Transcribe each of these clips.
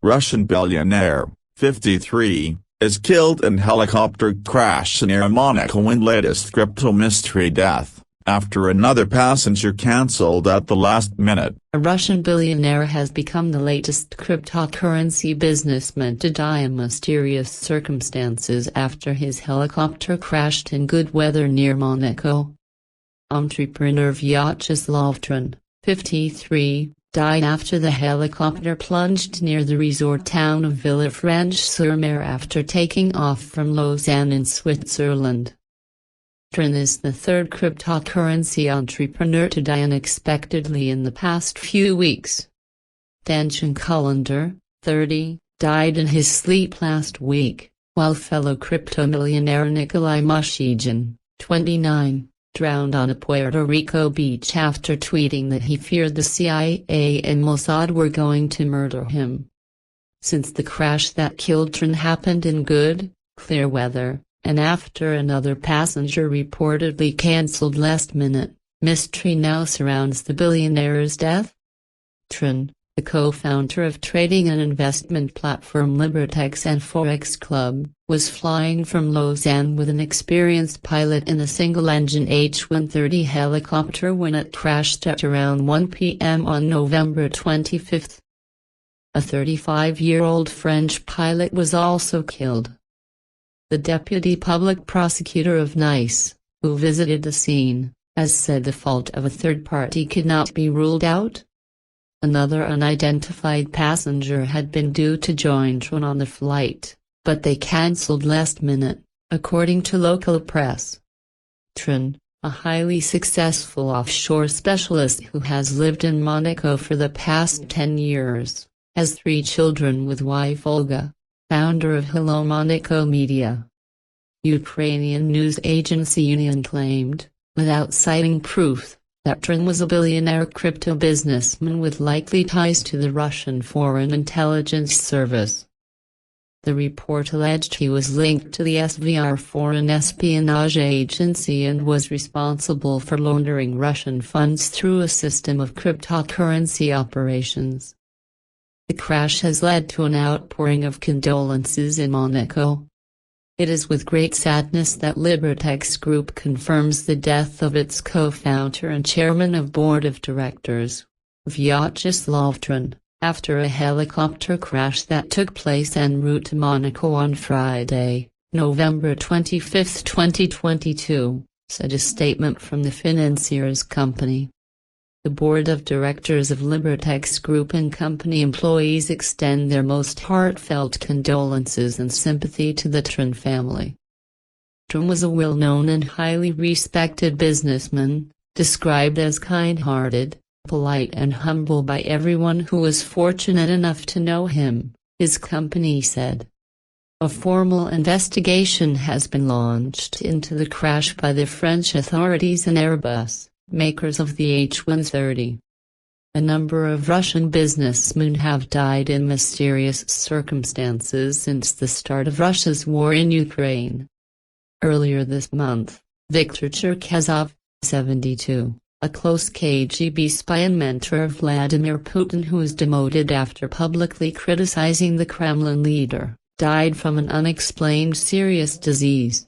Russian billionaire, 53, is killed in helicopter crash near Monaco in latest crypto mystery death, after another passenger cancelled at the last minute. A Russian billionaire has become the latest cryptocurrency businessman to die in mysterious circumstances after his helicopter crashed in good weather near Monaco. Entrepreneur Vyacheslav Taran, 53, died after the helicopter plunged near the resort town of Villefranche-sur-Mer after taking off from Lausanne in Switzerland. Taran is the third cryptocurrency entrepreneur to die unexpectedly in the past few weeks. Tiantian Kullander, 30, died in his sleep last week, while fellow crypto millionaire Nikolai Mushegin, 29, drowned on a Puerto Rico beach after tweeting that he feared the CIA and Mossad were going to murder him. Since the crash that killed Taran happened in good, clear weather, and after another passenger reportedly cancelled last minute, mystery now surrounds the billionaire's death. Taran, the co-founder of trading and investment platform Libertex and Forex Club, was flying from Lausanne with an experienced pilot in a single-engine H-130 helicopter when it crashed at around 1 p.m. on November 25. A 35-year-old French pilot was also killed. The deputy public prosecutor of Nice, who visited the scene, has said the fault of a third party could not be ruled out. Another unidentified passenger had been due to join Taran on the flight, but they cancelled last minute, according to local press. Taran, a highly successful offshore specialist who has lived in Monaco for the past 10 years, has 3 children with wife Olga, founder of Hello Monaco Media. Ukrainian news agency Union claimed, without citing proof, that Taran was a billionaire crypto businessman with likely ties to the Russian Foreign Intelligence Service. The report alleged he was linked to the SVR Foreign Espionage Agency and was responsible for laundering Russian funds through a system of cryptocurrency operations. The crash has led to an outpouring of condolences in Monaco. It is with great sadness that Libertex Group confirms the death of its co-founder and chairman of board of directors, Vyacheslav Taran, after a helicopter crash that took place en route to Monaco on Friday, November 25, 2022, said a statement from the financier's company. The board of directors of Libertex Group and company employees extend their most heartfelt condolences and sympathy to the Taran family. Taran was a well-known and highly respected businessman, described as kind-hearted, polite and humble by everyone who was fortunate enough to know him, his company said. A formal investigation has been launched into the crash by the French authorities and Airbus, makers of the H-130. A number of Russian businessmen have died in mysterious circumstances since the start of Russia's war in Ukraine. Earlier this month, Viktor Cherkesov, 72, a close KGB spy and mentor of Vladimir Putin who was demoted after publicly criticizing the Kremlin leader, died from an unexplained serious disease.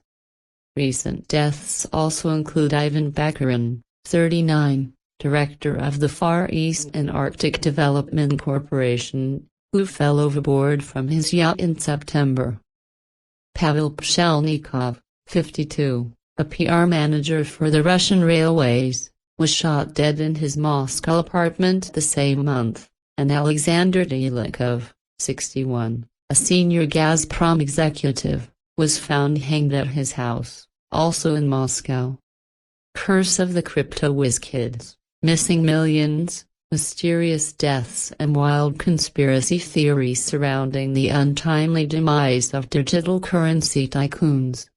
Recent deaths also include Ivan Bakarin, 39, director of the Far East and Arctic Development Corporation, who fell overboard from his yacht in September. Pavel Pshelnikov, 52, a PR manager for the Russian Railways, was shot dead in his Moscow apartment the same month, and Alexander Deilikov, 61, a senior Gazprom executive, was found hanged at his house, also in Moscow. Curse of the crypto whiz kids, missing millions, mysterious deaths and wild conspiracy theories surrounding the untimely demise of digital currency tycoons.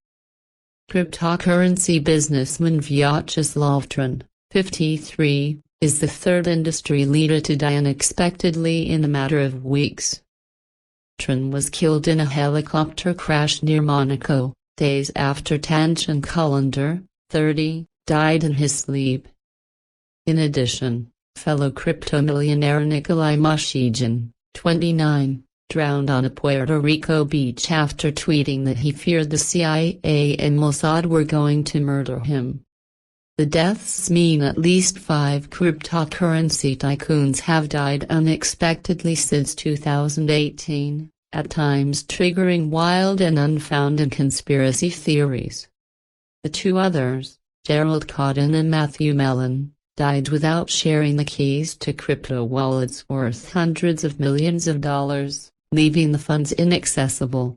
Cryptocurrency businessman Vyacheslav Taran, 53, is the third industry leader to die unexpectedly in a matter of weeks. Taran was killed in a helicopter crash near Monaco, days after Tiantian Kullander, 30, died in his sleep. In addition, fellow crypto millionaire Nikolai Mushegin, 29, drowned on a Puerto Rico beach after tweeting that he feared the CIA and Mossad were going to murder him. The deaths mean at least 5 cryptocurrency tycoons have died unexpectedly since 2018, at times triggering wild and unfounded conspiracy theories. The 2 others, Gerald Cotton and Matthew Mellon, died without sharing the keys to crypto wallets worth hundreds of millions of dollars, leaving the funds inaccessible.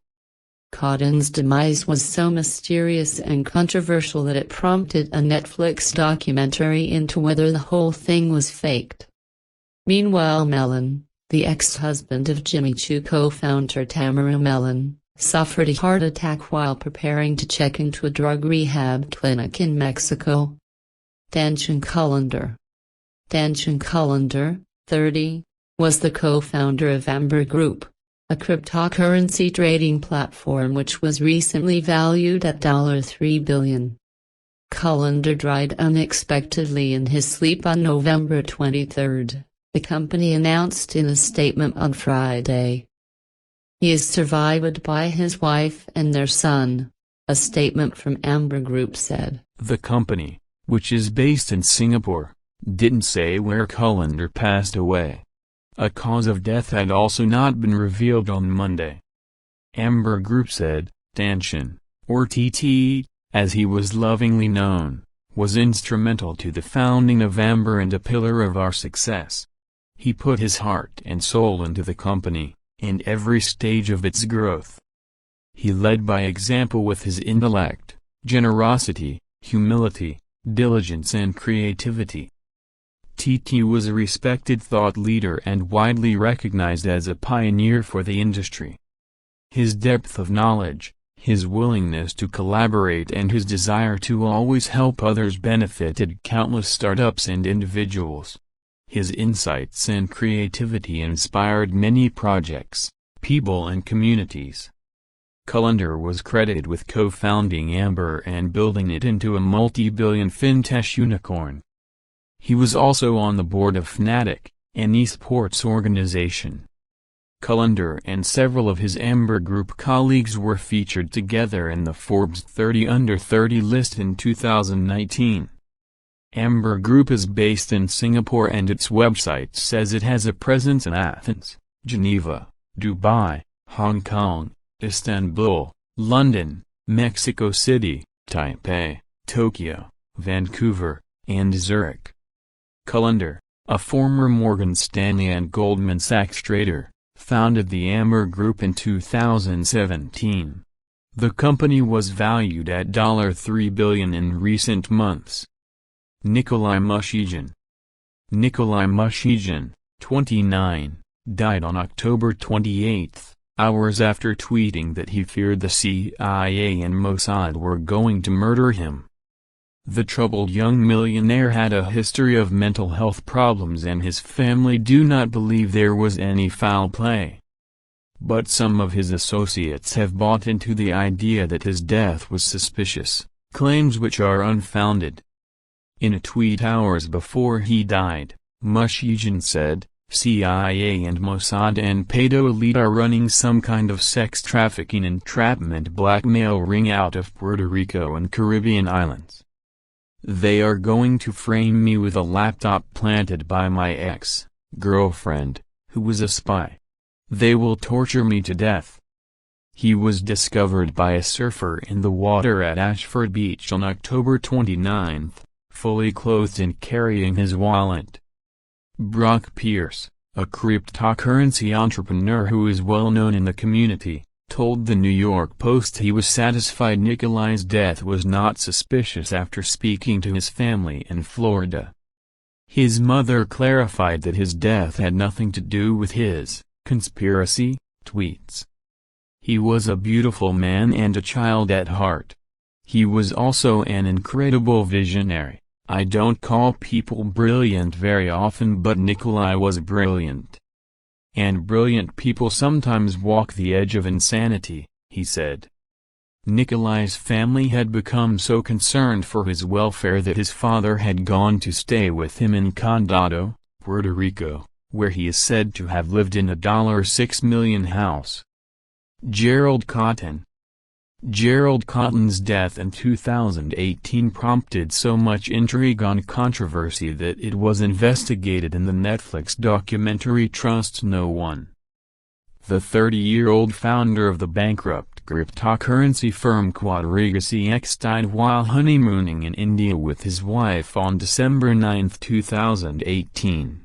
Cotton's demise was so mysterious and controversial that it prompted a Netflix documentary into whether the whole thing was faked. Meanwhile, Mellon, the ex-husband of Jimmy Choo co-founder Tamara Mellon, suffered a heart attack while preparing to check into a drug rehab clinic in Mexico. Tiantian Kullander. Tiantian Kullander, 30, was the co-founder of Amber Group, a cryptocurrency trading platform which was recently valued at $3 billion. Kullander died unexpectedly in his sleep on November 23, the company announced in a statement on Friday. He is survived by his wife and their son, a statement from Amber Group said. The company, which is based in Singapore, didn't say where Kullander passed away. A cause of death had also not been revealed on Monday. Amber Group said, Tiantian, or TT, as he was lovingly known, was instrumental to the founding of Amber and a pillar of our success. He put his heart and soul into the company, in every stage of its growth. He led by example with his intellect, generosity, humility, diligence and creativity. TT was a respected thought leader and widely recognized as a pioneer for the industry. His depth of knowledge, his willingness to collaborate and his desire to always help others benefited countless startups and individuals. His insights and creativity inspired many projects, people and communities. Kullander was credited with co-founding Amber and building it into a multi-billion fintech unicorn. He was also on the board of Fnatic, an esports organization. Kullander and several of his Amber Group colleagues were featured together in the Forbes 30 Under 30 list in 2019. Amber Group is based in Singapore and its website says it has a presence in Athens, Geneva, Dubai, Hong Kong, Istanbul, London, Mexico City, Taipei, Tokyo, Vancouver, and Zurich. Kullander, a former Morgan Stanley and Goldman Sachs trader, founded the Amber Group in 2017. The company was valued at $3 billion in recent months. Nikolai Mushegin. Nikolai Mushegin, 29, died on October 28, hours after tweeting that he feared the CIA and Mossad were going to murder him. The troubled young millionaire had a history of mental health problems and his family do not believe there was any foul play. But some of his associates have bought into the idea that his death was suspicious, claims which are unfounded. In a tweet hours before he died, Mushegin said, CIA and Mossad and pedo elite are running some kind of sex trafficking entrapment blackmail ring out of Puerto Rico and Caribbean islands. They are going to frame me with a laptop planted by my ex-girlfriend, who was a spy. They will torture me to death. He was discovered by a surfer in the water at Ashford Beach on October 29, fully clothed and carrying his wallet. Brock Pierce, a cryptocurrency entrepreneur who is well known in the community, told the New York Post he was satisfied Nikolai's death was not suspicious after speaking to his family in Florida. His mother clarified that his death had nothing to do with his conspiracy tweets. He was a beautiful man and a child at heart. He was also an incredible visionary. I don't call people brilliant very often, but Nikolai was brilliant. And brilliant people sometimes walk the edge of insanity, he said. Nikolai's family had become so concerned for his welfare that his father had gone to stay with him in Condado, Puerto Rico, where he is said to have lived in a $6 million house. Gerald Cotton. Gerald Cotton's death in 2018 prompted so much intrigue and controversy that it was investigated in the Netflix documentary Trust No One. The 30-year-old founder of the bankrupt cryptocurrency firm Quadriga CX died while honeymooning in India with his wife on December 9, 2018.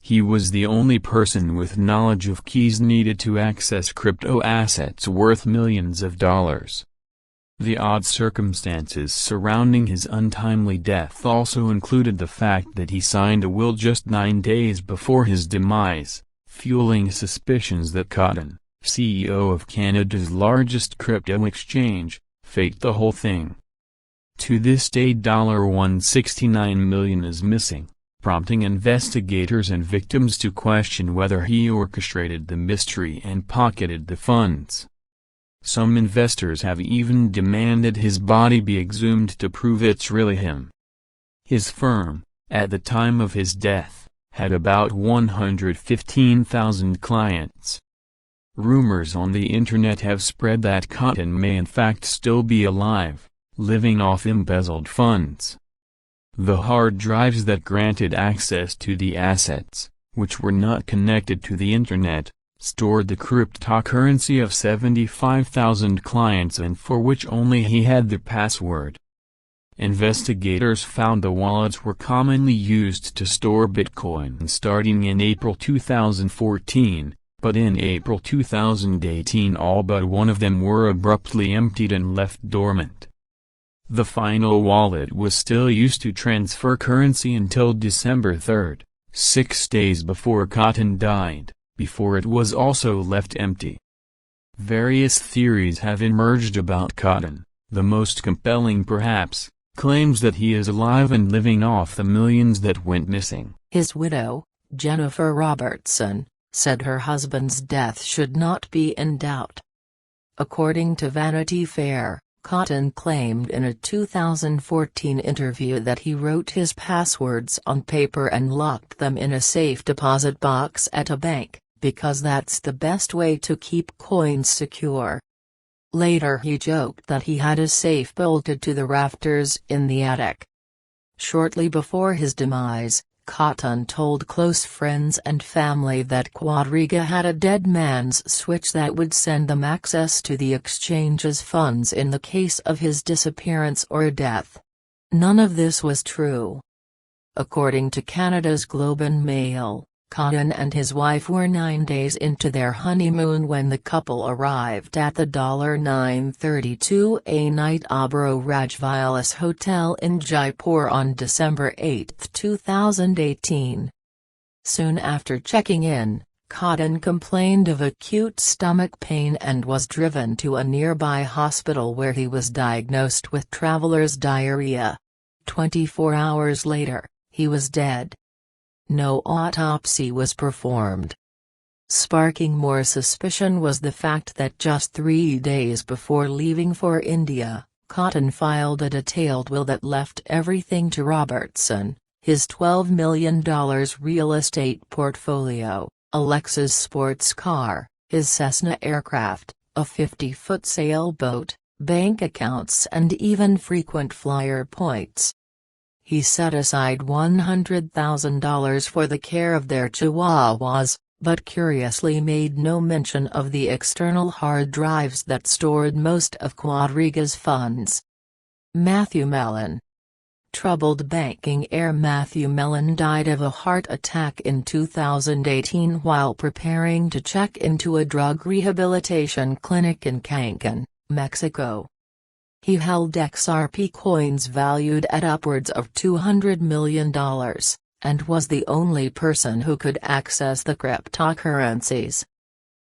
He was the only person with knowledge of keys needed to access crypto assets worth millions of dollars. The odd circumstances surrounding his untimely death also included the fact that he signed a will just 9 days before his demise, fueling suspicions that Cotton, CEO of Canada's largest crypto exchange, faked the whole thing. To this day $169 million is missing, prompting investigators and victims to question whether he orchestrated the mystery and pocketed the funds. Some investors have even demanded his body be exhumed to prove it's really him. His firm, at the time of his death, had about 115,000 clients. Rumors on the internet have spread that Cotton may in fact still be alive, living off embezzled funds. The hard drives that granted access to the assets, which were not connected to the internet, stored the cryptocurrency of 75,000 clients and for which only he had the password. Investigators found the wallets were commonly used to store Bitcoin starting in April 2014, but in April 2018 all but one of them were abruptly emptied and left dormant. The final wallet was still used to transfer currency until December 3, 6 days before Cotton died, before it was also left empty. Various theories have emerged about Cotton, the most compelling perhaps, claims that he is alive and living off the millions that went missing. His widow, Jennifer Robertson, said her husband's death should not be in doubt. According to Vanity Fair, Cotton claimed in a 2014 interview that he wrote his passwords on paper and locked them in a safe deposit box at a bank, because that's the best way to keep coins secure. Later he joked that he had a safe bolted to the rafters in the attic. Shortly before his demise, Cotton told close friends and family that Quadriga had a dead man's switch that would send them access to the exchange's funds in the case of his disappearance or death. None of this was true. According to Canada's Globe and Mail, Cotton and his wife were 9 days into their honeymoon when the couple arrived at the $932 a night Abro Rajvilas Hotel in Jaipur on December 8, 2018. Soon after checking in, Cotton complained of acute stomach pain and was driven to a nearby hospital where he was diagnosed with traveler's diarrhea. 24 hours later, he was dead. No autopsy was performed. Sparking more suspicion was the fact that just 3 days before leaving for India, Cotton filed a detailed will that left everything to Robertson, his $12 million real estate portfolio, a Lexus sports car, his Cessna aircraft, a 50-foot sailboat, bank accounts and even frequent flyer points. He set aside $100,000 for the care of their chihuahuas, but curiously made no mention of the external hard drives that stored most of Quadriga's funds. Matthew Mellon. Troubled banking heir Matthew Mellon died of a heart attack in 2018 while preparing to check into a drug rehabilitation clinic in Cancun, Mexico. He held XRP coins valued at upwards of $200 million, and was the only person who could access the cryptocurrencies.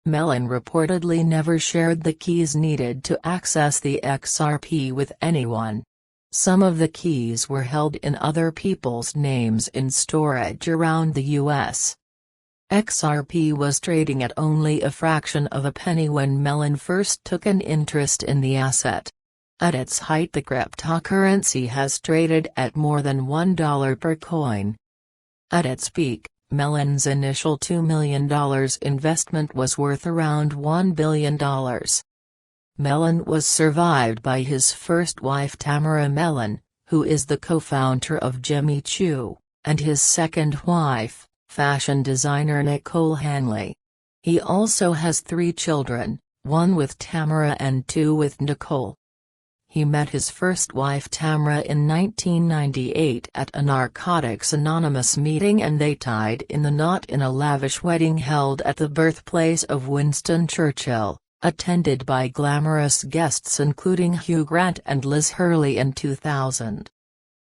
Mellon reportedly never shared the keys needed to access the XRP with anyone. Some of the keys were held in other people's names in storage around the U.S. XRP was trading at only a fraction of a penny when Mellon first took an interest in the asset. At its height, the cryptocurrency has traded at more than $1 per coin. At its peak, Mellon's initial $2 million investment was worth around $1 billion. Mellon was survived by his first wife Tamara Mellon, who is the co-founder of Jimmy Choo, and his second wife, fashion designer Nicole Hanley. He also has 3 children, 1 with Tamara and 2 with Nicole. He met his first wife Tamara in 1998 at a Narcotics Anonymous meeting, and they tied in the knot in a lavish wedding held at the birthplace of Winston Churchill, attended by glamorous guests including Hugh Grant and Liz Hurley in 2000.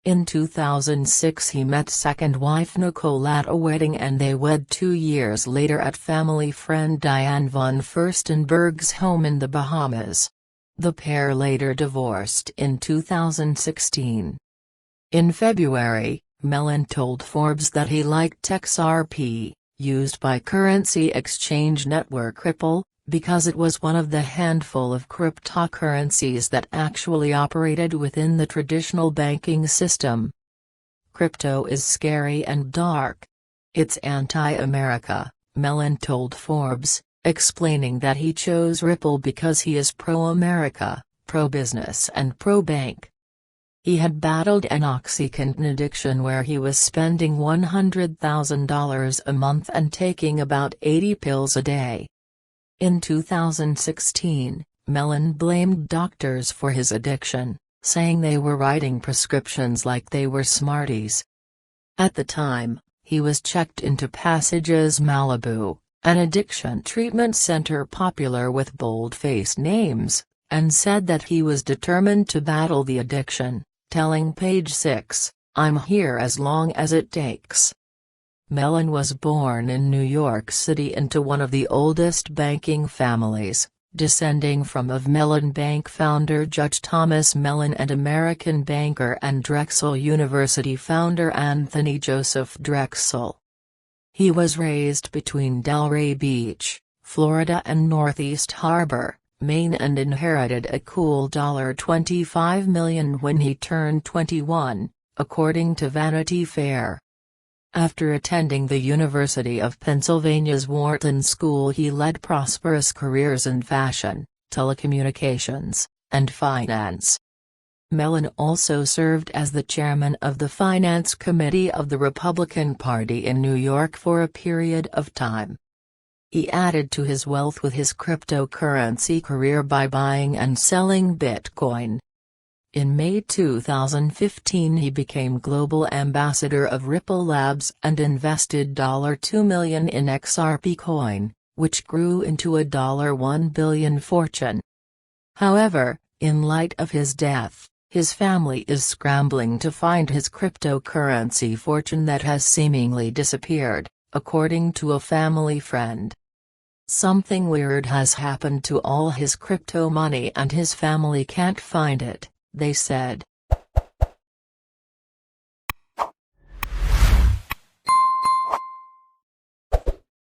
In 2006 he met second wife Nicole at a wedding, and they wed 2 years later at family friend Diane von Furstenberg's home in the Bahamas. The pair later divorced in 2016. In February, Mellon told Forbes that he liked XRP, used by currency exchange network Ripple, because it was one of the handful of cryptocurrencies that actually operated within the traditional banking system. "Crypto is scary and dark. It's anti-America," Mellon told Forbes, explaining that he chose Ripple because he is pro-America, pro-business and pro-bank. He had battled an OxyContin addiction where he was spending $100,000 a month and taking about 80 pills a day. In 2016, Mellon blamed doctors for his addiction, saying they were writing prescriptions like they were Smarties. At the time, he was checked into Passages Malibu, an addiction treatment center popular with bold-faced names, and said that he was determined to battle the addiction, telling Page 6, "I'm here as long as it takes." Mellon was born in New York City into one of the oldest banking families, descending from of Mellon Bank founder Judge Thomas Mellon and American banker and Drexel University founder Anthony Joseph Drexel. He was raised between Delray Beach, Florida and Northeast Harbor, Maine, and inherited a cool $25 million when he turned 21, according to Vanity Fair. After attending the University of Pennsylvania's Wharton School, he led prosperous careers in fashion, telecommunications, and finance. Mellon also served as the chairman of the Finance Committee of the Republican Party in New York for a period of time. He added to his wealth with his cryptocurrency career by buying and selling Bitcoin. In May 2015 he became global ambassador of Ripple Labs and invested $2 million in XRP coin, which grew into a $1 billion fortune. However, in light of his death, his family is scrambling to find his cryptocurrency fortune that has seemingly disappeared, according to a family friend. "Something weird has happened to all his crypto money and his family can't find it," they said.